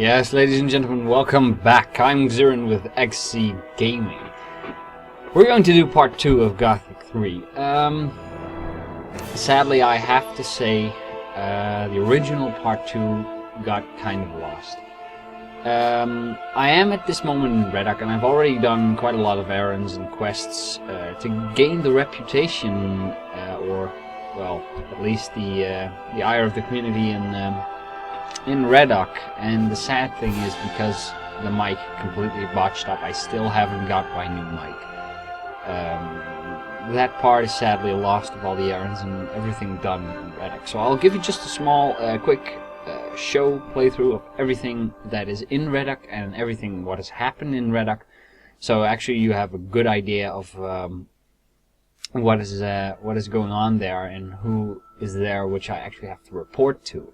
Yes, ladies and gentlemen, welcome back. I'm Xearin with XZGaming. We're going to do part 2 of Gothic 3. Sadly, I have to say, the original part 2 got kind of lost. I am at this moment in Reddock, and I've already done quite a lot of errands and quests to gain the reputation, or, well, at least the ire of the community in Reddock. And the sad thing is, because the mic completely botched up, I still haven't got my new mic. That part is sadly lost of all the errands and everything done in Reddock. So I'll give you just a small, quick show playthrough of everything that is in Reddock and everything what has happened in Reddock. So actually you have a good idea of what is going on there and who is there, which I actually have to report to.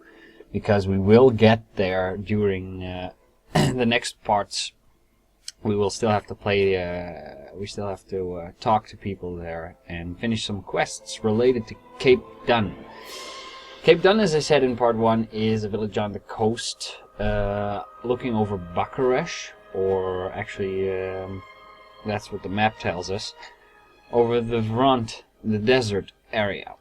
Because we will get there during the next parts. We will still have to play, we still have to talk to people there and finish some quests related to Cape Dun. Cape Dun, as I said in part 1, is a village on the coast looking over Bucharest, or actually that's what the map tells us, over the Vront, the desert area.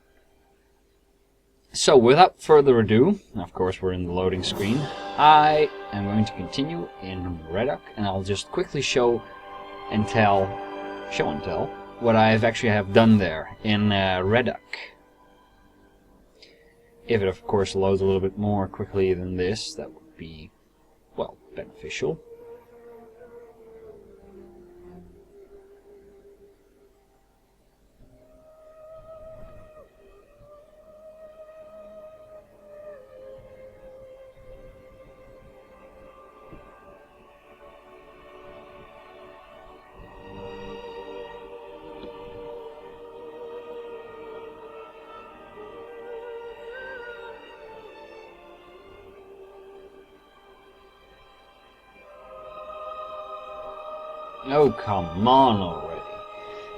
So, without further ado, of course we're in the loading screen, I am going to continue in Reddock, and I'll just quickly show and tell what I've actually have done there in Reddock. If it of course loads a little bit more quickly than this, that would be, well, beneficial. Oh, come on already.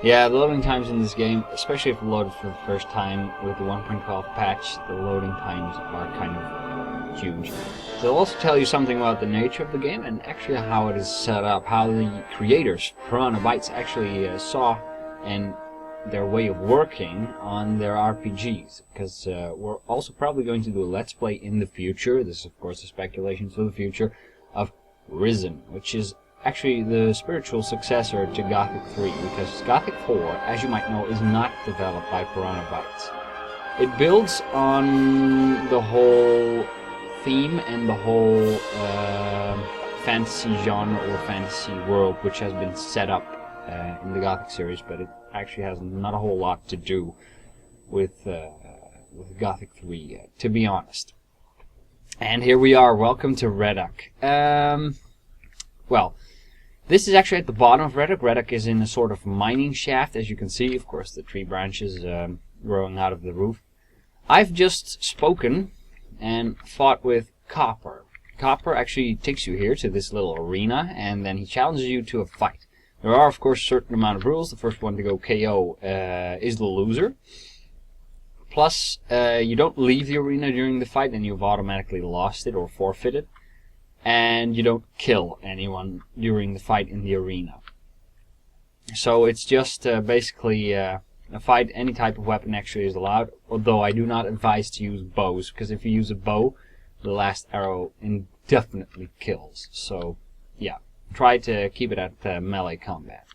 Yeah, the loading times in this game, especially if loaded for the first time with the 1.12 patch, the loading times are kind of huge. So I'll also tell you something about the nature of the game and actually how it is set up, how the creators, Piranha Bytes, actually saw and their way of working on their RPGs. Because we're also probably going to do a Let's Play in the future, this is of course a speculation for the future, of Risen, which is actually the spiritual successor to Gothic 3, because Gothic 4, as you might know, is not developed by Piranha Bytes. It builds on the whole theme and the whole fantasy genre or fantasy world which has been set up in the Gothic series, but it actually has not a whole lot to do with Gothic 3, to be honest. And here we are, welcome to Reddock. Well, this is actually at the bottom of Reddock. Reddock is in a sort of mining shaft, as you can see. Of course, the tree branches growing out of the roof. I've just spoken and fought with Copper. Copper actually takes you here to this little arena, and then he challenges you to a fight. There are, of course, a certain amount of rules. The first one to go KO is the loser. Plus, you don't leave the arena during the fight, and you've automatically lost it or forfeited. And you don't kill anyone during the fight in the arena. So it's just basically a fight. Any type of weapon actually is allowed, although I do not advise to use bows, because if you use a bow, the last arrow indefinitely kills. So yeah, try to keep it at melee combat.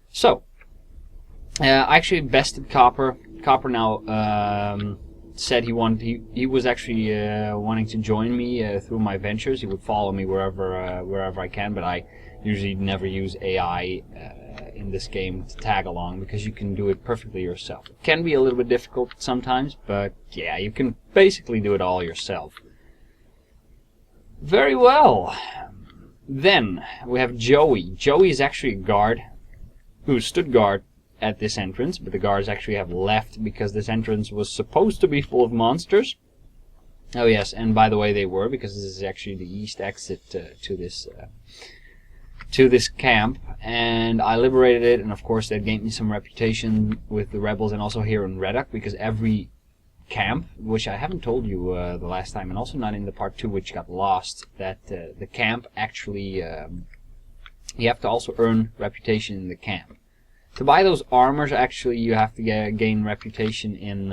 So I actually bested Copper. Copper now said he was actually wanting to join me through my ventures. He would follow me wherever I can, but I usually never use AI in this game to tag along, because you can do it perfectly yourself. It can be a little bit difficult sometimes, but yeah, you can basically do it all yourself. Very well. Then we have Joey. Joey is actually a guard who stood guard at this entrance, but the guards actually have left because this entrance was supposed to be full of monsters. Oh yes, and by the way, they were, because this is actually the east exit to this camp, and I liberated it, and of course that gained me some reputation with the rebels and also here in Reddock, because every camp, which I haven't told you the last time, and also not in the part 2, which got lost, that the camp actually, you have to also earn reputation in the camp. To buy those armors, actually, you have to gain reputation in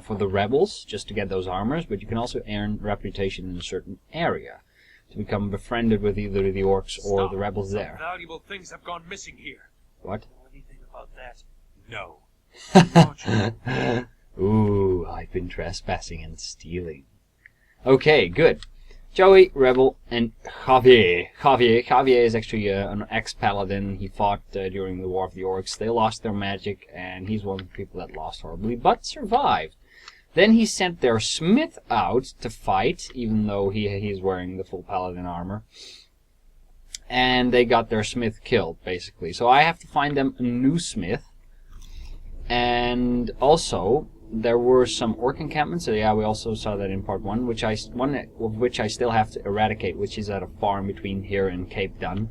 for the rebels, just to get those armors, but you can also earn reputation in a certain area to become befriended with either the orcs or the rebels there. Valuable things have gone missing here. What? Know anything about that? No. Ooh, I've been trespassing and stealing. Okay, good. Joey, Rebel, and Javier. Javier is actually an ex-paladin. He fought during the War of the Orcs. They lost their magic, and he's one of the people that lost horribly, but survived. Then he sent their smith out to fight, even though he's wearing the full paladin armor. And they got their smith killed, basically. So I have to find them a new smith. And also, there were some orc encampments. So yeah, we also saw that in part 1, one of which I still have to eradicate, which is at a farm between here and Cape Dun.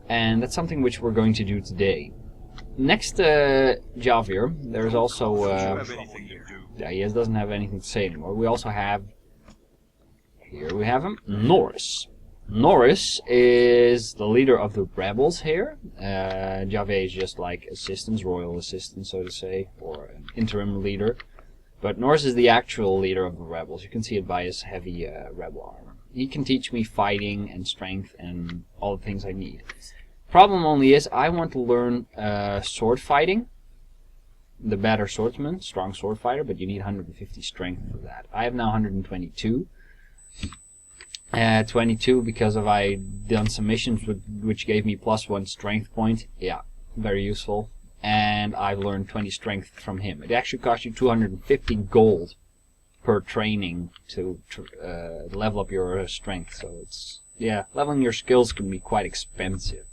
And that's something which we're going to do today. Next to Javier, there's also... yeah, he doesn't have anything to say anymore. We also have... Here we have him, Norris. Norris is the leader of the rebels here. Javier is just like assistant, royal assistant, so to say, or an interim leader. But Norris is the actual leader of the rebels. You can see it by his heavy rebel armor. He can teach me fighting and strength and all the things I need. Problem only is I want to learn sword fighting. The better swordsman, strong sword fighter, but you need 150 strength for that. I have now 122. 22 because I done some missions which gave me +1 strength point. Yeah, very useful. And I've learned 20 strength from him. It actually costs you 250 gold per training to level up your strength. So it's, yeah, leveling your skills can be quite expensive.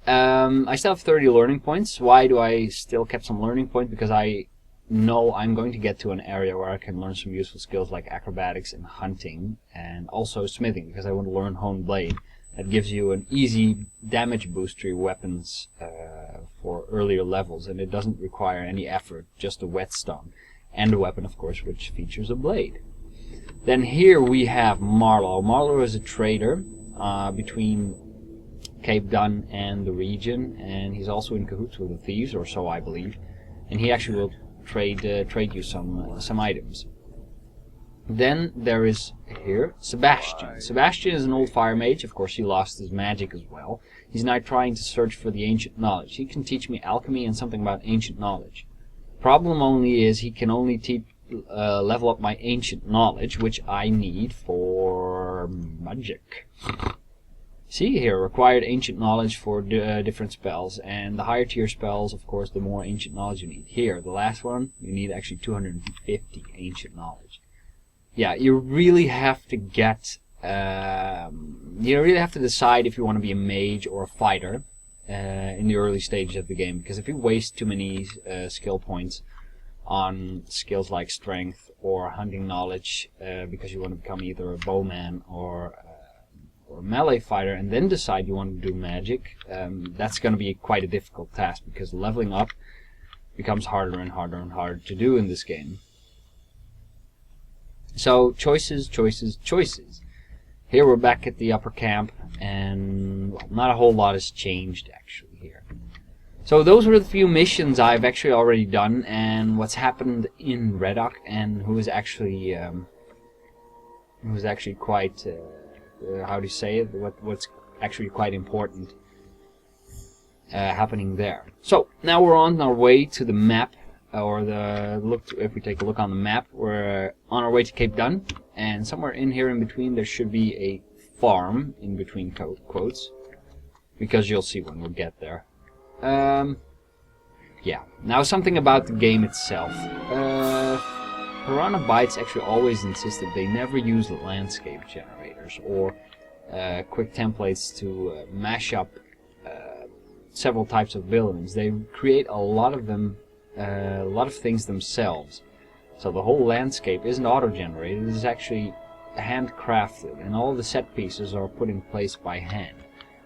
I still have 30 learning points. Why do I still keep some learning points? Because I know I'm going to get to an area where I can learn some useful skills like acrobatics and hunting, and also smithing, because I want to learn Honed Blade. That gives you an easy damage boost to your weapons for earlier levels, and it doesn't require any effort, just a whetstone. And a weapon, of course, which features a blade. Then here we have Marlowe. Marlowe is a trader between Cape Dun and the region, and he's also in cahoots with the thieves, or so I believe. And he actually will trade you some items. Then there is here Sebastian. Sebastian is an old fire mage. Of course, he lost his magic as well. He's now trying to search for the ancient knowledge. He can teach me alchemy and something about ancient knowledge. Problem only is he can only level up my ancient knowledge, which I need for magic. See here, required ancient knowledge for different spells, and the higher tier spells, of course, the more ancient knowledge you need. Here, the last one, you need actually 250 ancient knowledge. Yeah, you really have to get, you really have to decide if you want to be a mage or a fighter in the early stages of the game, because if you waste too many skill points on skills like strength or hunting knowledge, because you want to become either a bowman or a melee fighter, and then decide you want to do magic, that's going to be quite a difficult task, because leveling up becomes harder and harder and harder to do in this game. So, choices, choices, choices. Here we're back at the upper camp, and well, not a whole lot has changed actually here. So those were the few missions I've actually already done, and what's happened in Reddock, and who is actually quite, how do you say it? What's actually quite important happening there. So now we're on our way to the map, or if we take a look on the map, we're on our way to Cape Dun, and somewhere in here in between there should be a farm in between quotes, because you'll see when we get there. Yeah. Now something about the game itself. Piranha Bytes actually always insisted they never use landscape generators or quick templates to mash up several types of buildings. They create a lot of them, a lot of things themselves. So the whole landscape isn't auto-generated, it is actually handcrafted, and all the set pieces are put in place by hand.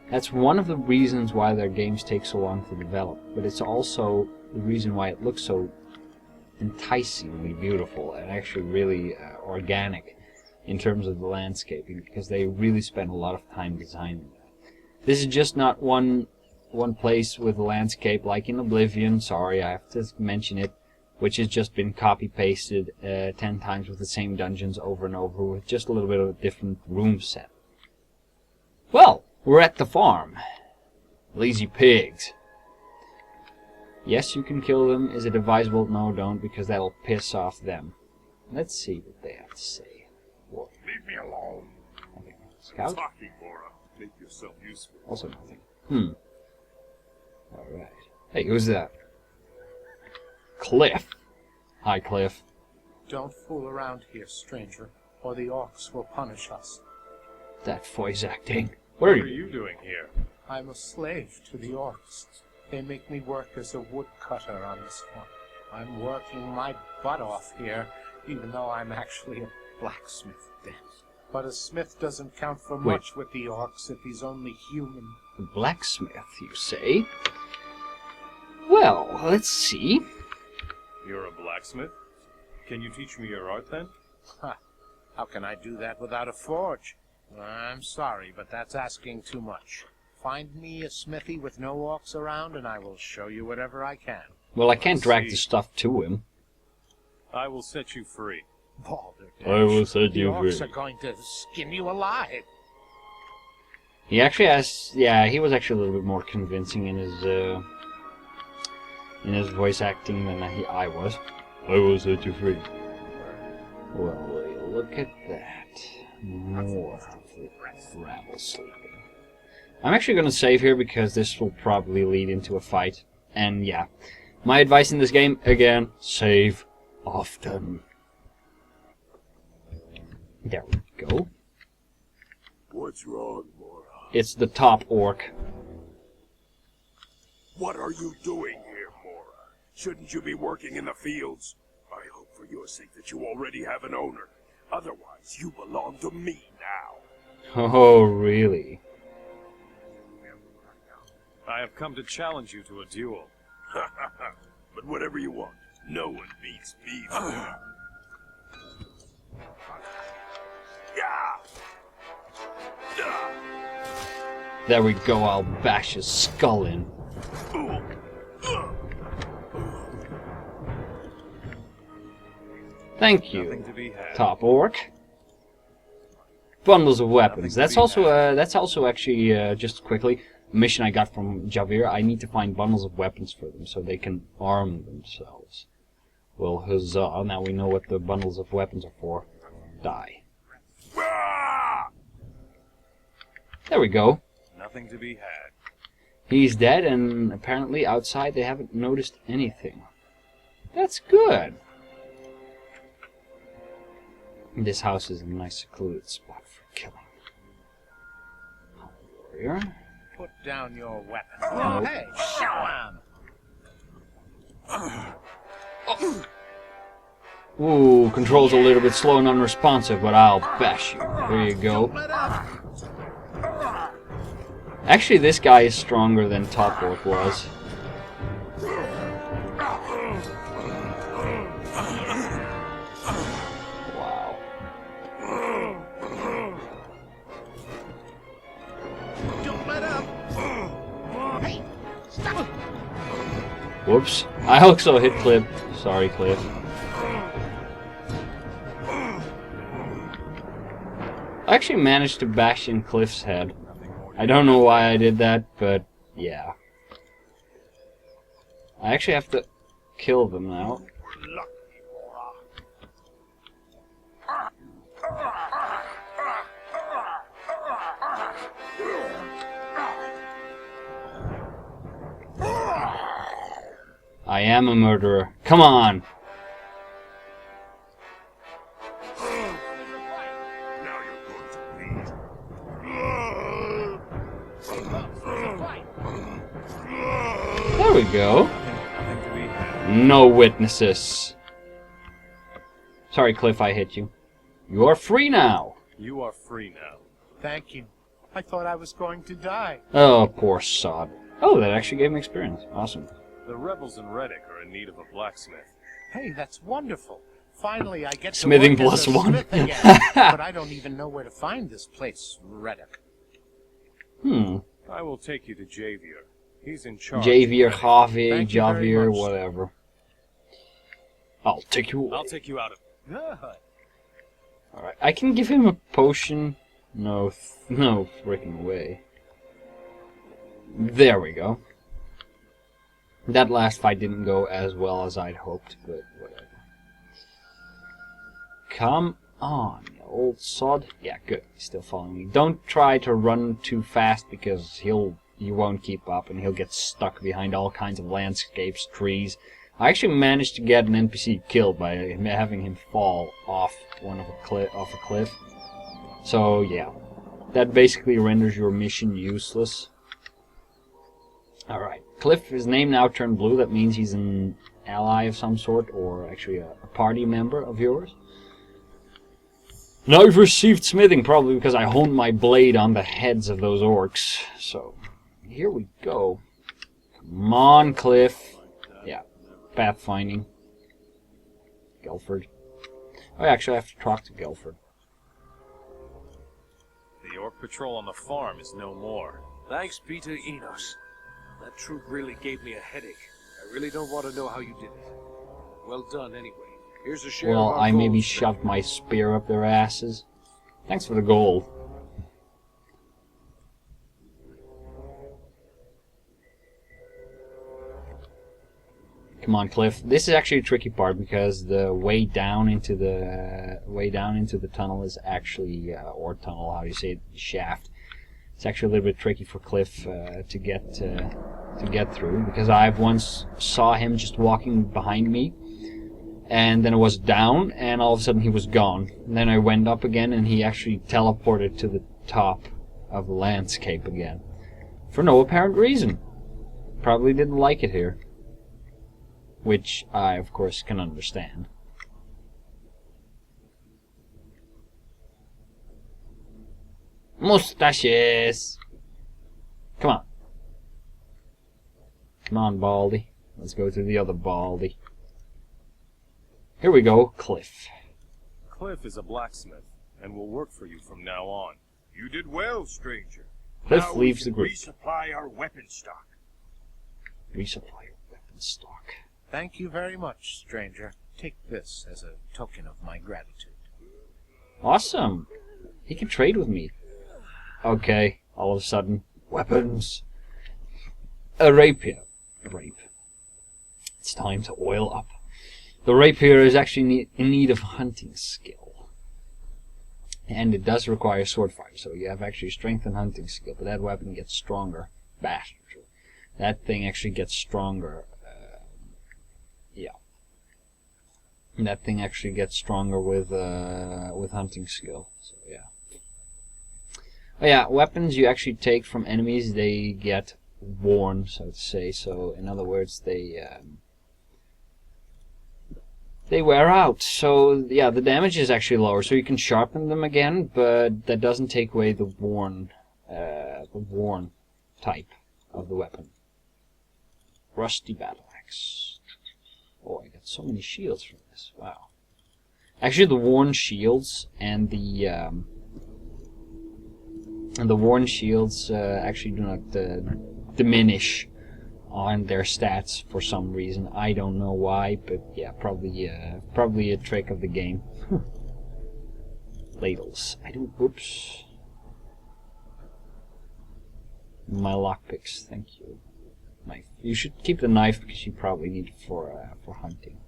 That's one of the reasons why their games take so long to develop, but it's also the reason why it looks so enticingly beautiful and actually really organic in terms of the landscaping, because they really spent a lot of time designing that. This is just not one place with a landscape like in Oblivion, sorry, I have to mention it, which has just been copy-pasted 10 times with the same dungeons over and over with just a little bit of a different room set. Well, we're at the farm. Lazy pigs. Yes, you can kill them. Is it advisable? No, don't, because that'll piss off them. Let's see what they have to say. What? Leave me alone. Okay. Scout? Talking, Laura. Make yourself useful. Also nothing. Alright. Hey, who's that? Cliff. Hi, Cliff. Don't fool around here, stranger, or the Orcs will punish us. That voice acting. What are you doing here? I'm a slave to the Orcs. They make me work as a woodcutter on this farm. I'm working my butt off here, even though I'm actually a blacksmith then. But a smith doesn't count for much with the Orcs if he's only human. A blacksmith, you say? Well, let's see. You're a blacksmith? Can you teach me your art then? Ha! How can I do that without a forge? I'm sorry, but that's asking too much. Find me a smithy with no Orcs around, and I will show you whatever I can. Well, I can't drag the stuff to him. I will set you free. Balderdash, I will set you the Orcs free. are going to skin you alive. He actually has... Yeah, he was actually a little bit more convincing in his voice acting than I was. I will set you free. Well, look at that. More of the rabble sleeping. I'm actually going to save here because this will probably lead into a fight. And yeah, my advice in this game, again, save often. There we go. What's wrong, Laura? It's the top orc. What are you doing here, Laura? Shouldn't you be working in the fields? I hope for your sake that you already have an owner. Otherwise, you belong to me now. Oh, really? I have come to challenge you to a duel. But whatever you want, no one beats me. There we go, I'll bash his skull in. Thank you, Nothing to be had. top orc. Bundles of weapons. That's also actually just quickly a mission I got from Javier. I need to find bundles of weapons for them so they can arm themselves. Well, huzzah! Now we know what the bundles of weapons are for. Die. There we go. Nothing to be had. He's dead, and apparently outside they haven't noticed anything. That's good. This house is a nice secluded spot for killing. Warrior. Put down your weapon. Oh, hey, show him! Ooh, control's a little bit slow and unresponsive, but I'll bash you. There you go. Actually, this guy is stronger than Top Orc was. Wow. Don't let up! Hey, stop! Whoops. I also hit Cliff. Sorry, Cliff. I actually managed to bash in Cliff's head. I don't know why I did that, but yeah. I actually have to kill them now. I am a murderer. Come on! There we go. Nothing to be had. No witnesses. Sorry, Cliff, I hit you. You are free now. You are free now. Thank you. I thought I was going to die. Oh, poor sod. Oh, that actually gave me experience. Awesome. The rebels in Reddock are in need of a blacksmith. Hey, that's wonderful. Finally, I get Smithing to work as a +1. smith again. But I don't even know where to find this place, Reddock. I will take you to Xavier. He's in charge. Javier, of Reddock. Javi, Thank you very Javier, much. whatever. I'll take you away. I'll take you out of... Alright, I can give him a potion. No, no freaking way. There we go. That last fight didn't go as well as I'd hoped, but whatever. Come on, you old sod. Yeah, good. He's still following me. Don't try to run too fast because you won't keep up and he'll get stuck behind all kinds of landscapes, trees. I actually managed to get an NPC killed by having him fall off a cliff. So yeah, that basically renders your mission useless. Alright, Cliff, his name now turned blue. That means he's an ally of some sort, or actually a party member of yours. Now you've received smithing, probably because I honed my blade on the heads of those orcs. So, here we go. Come on, Cliff. Yeah, pathfinding. Gelford. Oh, actually, I have to talk to Gelford. The orc patrol on the farm is no more. Thanks, Peter Enos. That troop really gave me a headache. I really don't want to know how you did it. Well done, anyway. Here's a share Well, of our I maybe gold, shoved stranger. my spear up their asses. Thanks for the gold. Come on, Cliff. This is actually a tricky part because the way down into the tunnel is actually or tunnel. How do you say it? Shaft. It's actually a little bit tricky for Cliff to get through because I once saw him just walking behind me, and then it was down, and all of a sudden he was gone. And then I went up again, and he actually teleported to the top of the landscape again for no apparent reason. Probably didn't like it here. Which I, of course, can understand. Mustaches! Come on. Come on, Baldy. Let's go to the other Baldy. Here we go, Cliff. Cliff is a blacksmith and will work for you from now on. You did well, stranger. Cliff Now leaves we the can group. resupply our weapon stock. Resupply your weapon stock. Thank you very much, stranger. Take this as a token of my gratitude. Awesome. He can trade with me. Okay, all of a sudden, weapons. A rapier. A rape. It's time to oil up. The rapier is actually in need of hunting skill. And it does require sword fire, so you have actually strength and hunting skill, but that weapon gets stronger. Bastard. That thing actually gets stronger. Yeah. And that thing actually gets stronger with hunting skill. So yeah. Oh yeah, weapons you actually take from enemies, they get worn, so to say. So in other words, they wear out. So yeah, the damage is actually lower. So you can sharpen them again, but that doesn't take away the worn type of the weapon. Rusty battle axe. Oh, I got so many shields from this. Wow. Actually, the worn shields and the worn shields actually do not diminish on their stats for some reason. I don't know why, but yeah, probably a trick of the game. Ladles. I don't. Oops. My lockpicks. Thank you. Knife. You should keep the knife because you probably need it for hunting.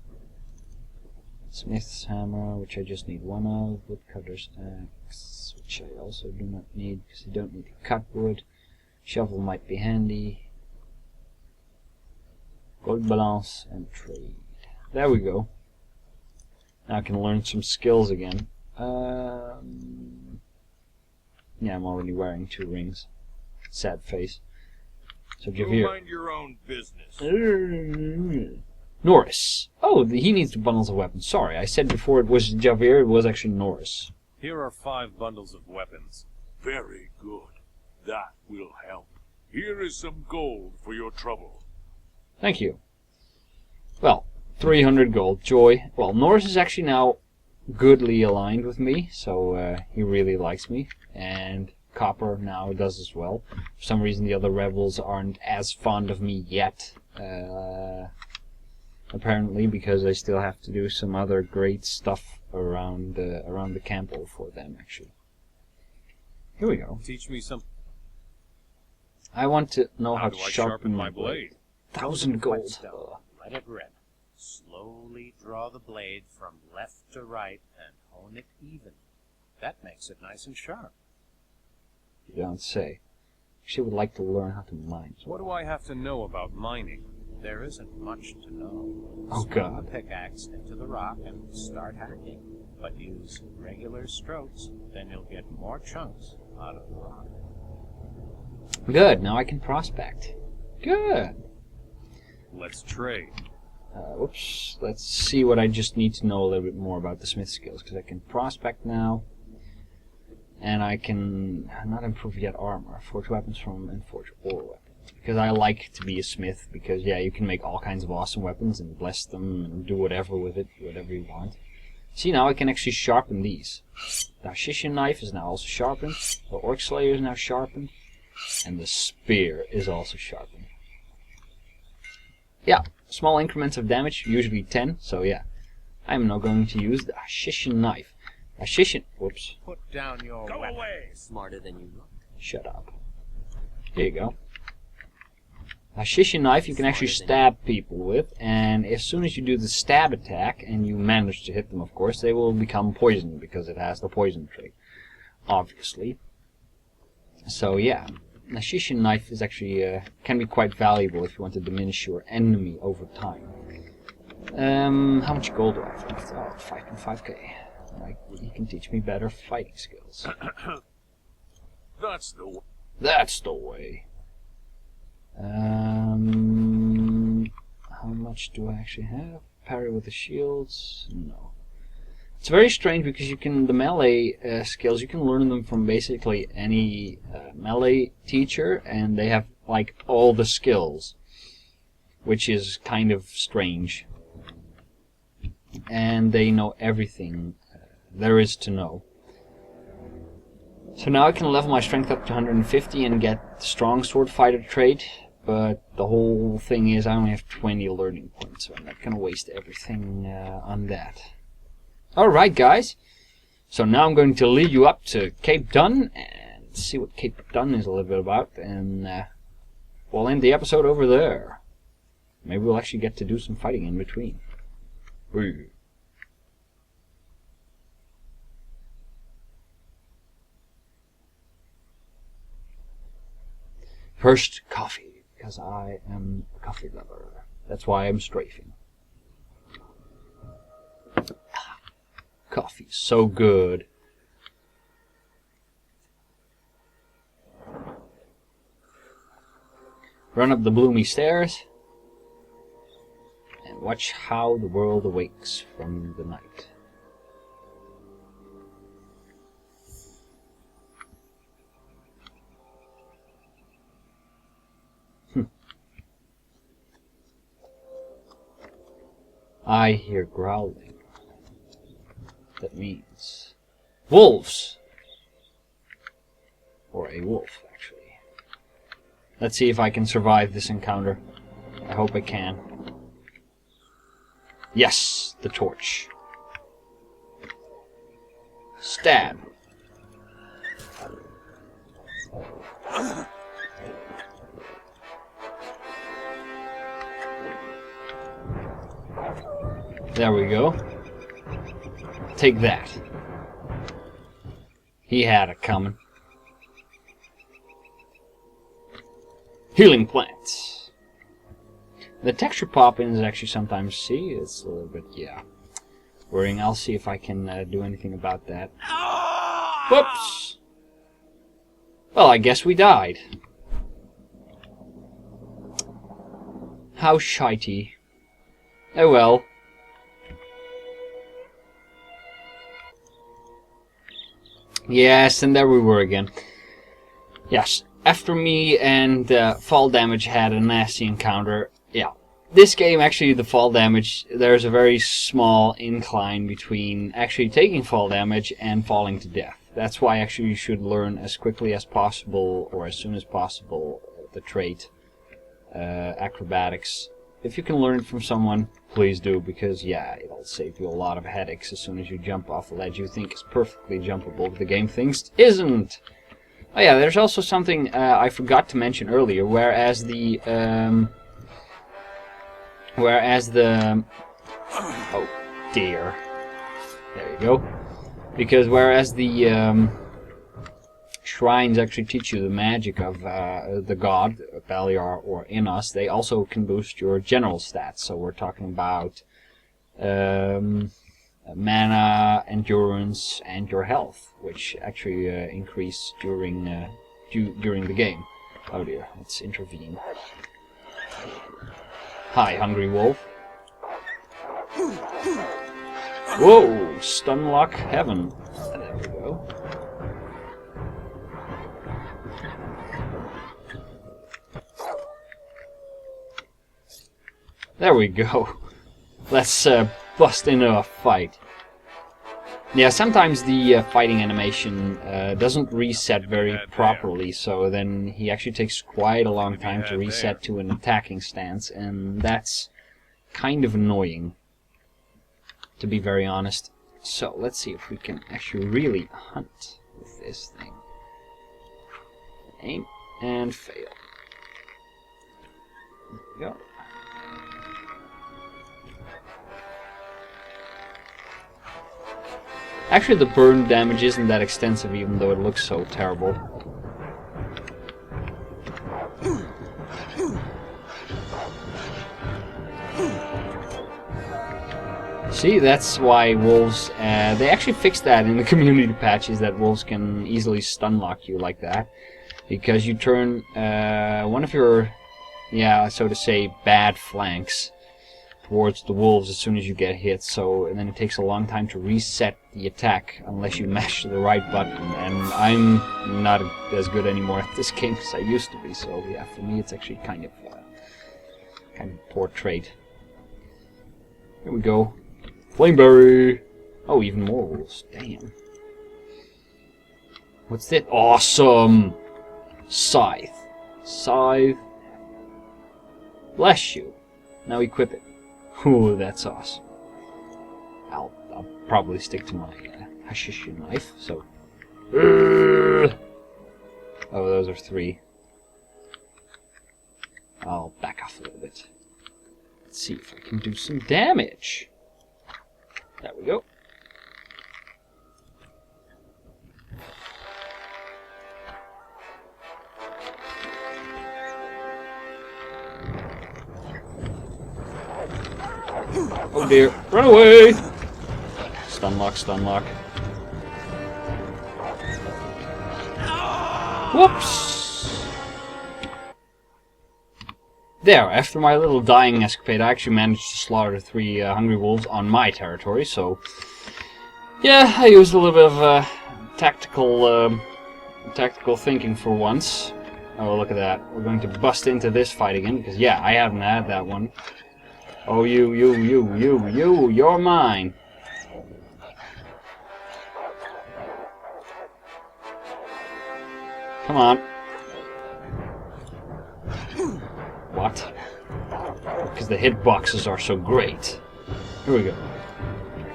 Smith's hammer, which I just need one of. Woodcutter's axe, which I also do not need because I don't need to cut wood. Shovel might be handy. Gold balance and trade. There we go. Now I can learn some skills again. Yeah, I'm already wearing 2 rings. Sad face. So You Javier. mind your own business. Norris. Oh, he needs bundles of weapons. Sorry, I said before it was Javier, it was actually Norris. Here are 5 bundles of weapons. Very good. That will help. Here is some gold for your trouble. Thank you. Well, 300 gold. Joy. Well, Norse is actually now goodly aligned with me, so he really likes me. And Copper now does as well. For some reason the other rebels aren't as fond of me yet. Apparently, because I still have to do some other great stuff around the camp for them, actually. Here we go. Teach me some. I want to know How how do to I sharpen my blade. 1,000 gold. Whetstone, let it rip. Slowly draw the blade from left to right and hone it even. That makes it nice and sharp. You don't say. She would like to learn how to mine. What do I have to know about mining? There isn't much to know. Oh, Swing God. the pickaxe into the rock and start hacking. But use regular strokes, then you'll get more chunks out of the rock. Good, now I can prospect. Good. Let's trade. Whoops. Let's see what I just need to know a little bit more about the smith skills, because I can prospect now. And I can not improve yet armor. Forge weapons from and forge ore weapons. Because I like to be a smith, because yeah, you can make all kinds of awesome weapons and bless them and do whatever with it, whatever you want. See, now I can actually sharpen these. The Magician knife is now also sharpened. The Orc Slayer is now sharpened. And the spear is also sharpened. Yeah, small increments of damage, usually 10, so yeah. I'm now going to use the Magician knife. Magician, whoops, Put down your Go weapon. away! Smarter than you look. shut up. Here you go. Magician knife you can actually stab people with, and as soon as you do the stab attack, and you manage to hit them of course, they will become poisoned, because it has the poison trait, obviously. So yeah, Magician knife is actually, can be quite valuable if you want to diminish your enemy over time. How much gold do I have left? Oh, 5.5k. Like, you can teach me better fighting skills. That's the way. That's the way. How much do I actually have? Parry with the shields? No. It's very strange because you can, the melee skills, you can learn them from basically any melee teacher, and they have like all the skills, which is kind of strange. And they know everything there is to know. So now I can level my strength up to 150 and get the strong sword fighter trait, but the whole thing is I only have 20 learning points, so I'm not going to waste everything on that. Alright guys, so now I'm going to lead you up to Cape Dun and see what Cape Dun is a little bit about, and we'll end the episode over there. Maybe we'll actually get to do some fighting in between. Woo. First, coffee, because I am a coffee lover. That's why I'm strafing. Coffee, so good. Run up the bloomy stairs and watch how the world awakes from the night. I hear growling. That means wolves. Or a wolf, actually. Let's see if I can survive this encounter. I hope I can. Yes, the torch. Stab. There we go. Take that. He had it coming. Healing plants. The texture pop-in is actually sometimes, see, it's a little bit, yeah, worrying. I'll see if I can do anything about that. Whoops! Well, I guess we died. How shitey. Oh well. Yes, and there we were again. Yes, after me and fall damage had a nasty encounter, yeah, this game, actually, the fall damage, there's a very small incline between actually taking fall damage and falling to death. That's why actually you should learn as quickly as possible, or as soon as possible, the trait acrobatics. If you can learn it from someone, please do, because yeah, it'll save you a lot of headaches as soon as you jump off a ledge you think is perfectly jumpable, the game thinks isn't. Oh yeah, there's also something I forgot to mention earlier, whereas the oh dear, there you go. Because whereas the shrines actually teach you the magic of the god, Beliar or Innos, they also can boost your general stats. So we're talking about mana, endurance, and your health, which actually increase during the game. Oh dear, let's intervene. Hi, hungry wolf. Whoa, stunlock heaven. There we go. There we go. Let's bust into a fight. Yeah, sometimes the fighting animation doesn't reset very properly, so then he actually takes quite a long time to reset to an attacking stance, and that's kind of annoying, to be very honest. So let's see if we can actually really hunt with this thing. Aim and fail. There we go. Actually, the burn damage isn't that extensive, even though it looks so terrible. See, that's why wolves, they actually fixed that in the community patches, that wolves can easily stunlock you like that. Because you turn one of your, yeah, so to say, bad flanks towards the wolves as soon as you get hit, so and then it takes a long time to reset the attack unless you mash the right button, and I'm not as good anymore at this game as I used to be, so yeah, for me it's actually kind of a poor trait. Here we go. Flameberry! Oh, even more wolves. Damn. What's that? Awesome! Scythe. Scythe. Bless you. Now equip it. Ooh, that's awesome. I'll probably stick to my hashish knife, so... Oh, those are 3. I'll back off a little bit. Let's see if I can do some damage. There we go. Oh dear, run away! Stunlock, stunlock. Whoops! There, after my little dying escapade, I actually managed to slaughter 3 hungry wolves on my territory, so... yeah, I used a little bit of tactical thinking for once. Oh, look at that. We're going to bust into this fight again, because yeah, I haven't had that one. Oh, you're mine. Come on. What? Because the hitboxes are so great. Here we go.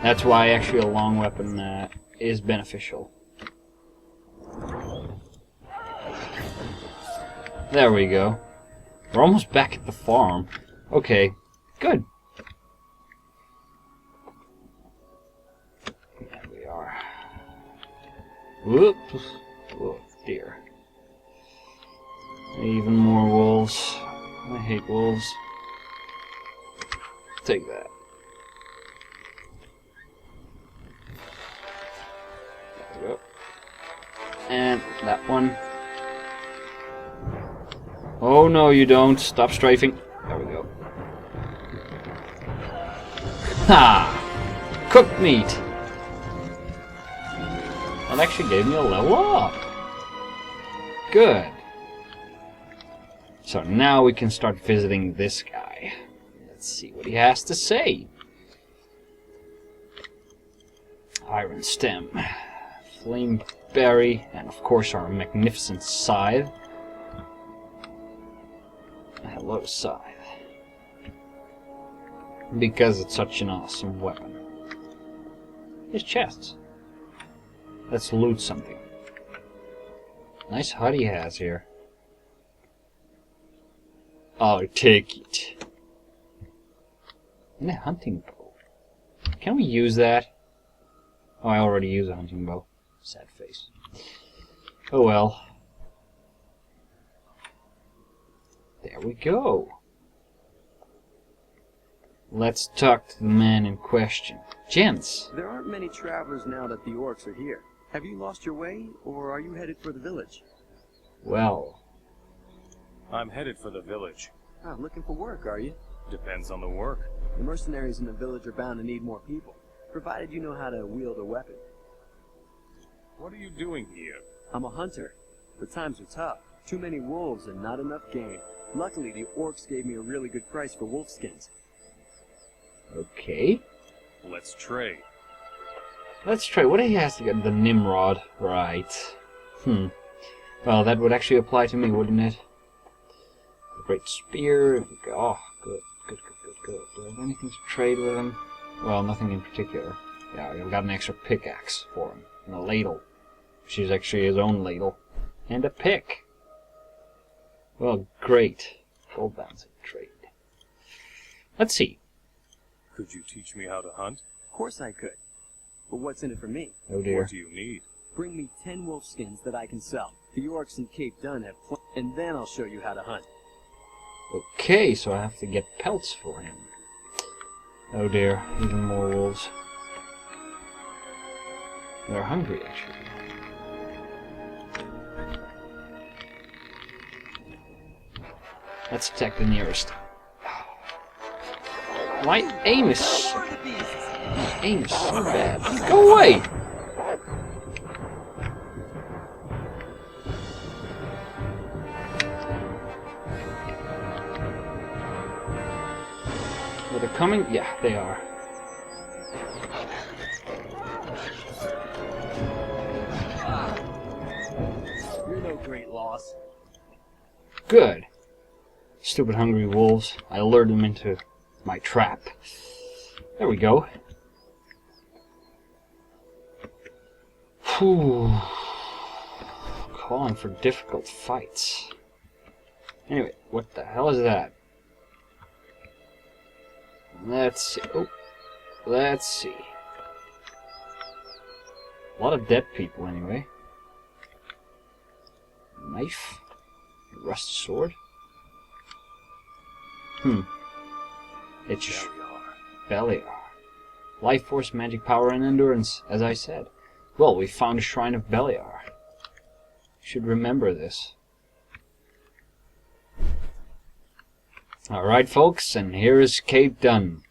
That's why actually a long weapon is beneficial. There we go. We're almost back at the farm. Okay. Good. There we are. Whoops. Oh dear. Even more wolves. I hate wolves. Take that. There we go. And that one. Oh no, you don't. Stop strafing. There we go. Ha! Cooked meat! That actually gave me a level up. Good. So now we can start visiting this guy. Let's see what he has to say. Iron stem, flame berry, and of course our magnificent scythe. Hello, scythe. Because it's such an awesome weapon. His chests. Let's loot something. Nice hut he has here. I'll take it. And a hunting bow. Can we use that? Oh, I already use a hunting bow. Sad face. Oh well. There we go. Let's talk to the man in question. Gents. There aren't many travelers now that the Orcs are here. Have you lost your way, or are you headed for the village? Well. I'm headed for the village. Ah, looking for work, are you? Depends on the work. The mercenaries in the village are bound to need more people, provided you know how to wield a weapon. What are you doing here? I'm a hunter. The times are tough. Too many wolves and not enough game. Luckily, the Orcs gave me a really good price for wolf skins. Okay. Let's trade. Let's try. What he has to get? The Nimrod. Right. Well, that would actually apply to me, wouldn't it? The Great Spear. Oh, good. Do I have anything to trade with him? Well, nothing in particular. Yeah, I've got an extra pickaxe for him. And a ladle. Which is actually his own ladle. And a pick. Well, great. Gold balancing trade. Let's see. Could you teach me how to hunt? Of course I could. But what's in it for me? Oh dear. What do you need? Bring me 10 wolf skins that I can sell. The Orcs in Cape Dun have and then I'll show you how to hunt. Okay, so I have to get pelts for him. Oh dear, even more wolves. They're hungry, actually. Let's attack the nearest. My aim is so bad. Go away! Are they coming? Yeah, they are. You're no great loss. Good. Stupid hungry wolves. I lured them into my trap. There we go. Whew. Calling for difficult fights. Anyway, what the hell is that? Let's see. Oh, let's see. A lot of dead people, anyway. Knife. Rusty sword. It's just Beliar. Life force, magic power, and endurance, as I said. Well, we found a shrine of Beliar. Should remember this. Alright, folks, and here is Cape Dun.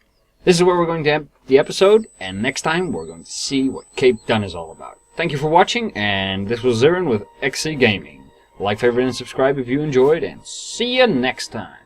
This is where we're going to end the episode, and next time we're going to see what Cape Dun is all about. Thank you for watching, and this was Xearin with XZGaming. Like, favorite, and subscribe if you enjoyed, and see you next time.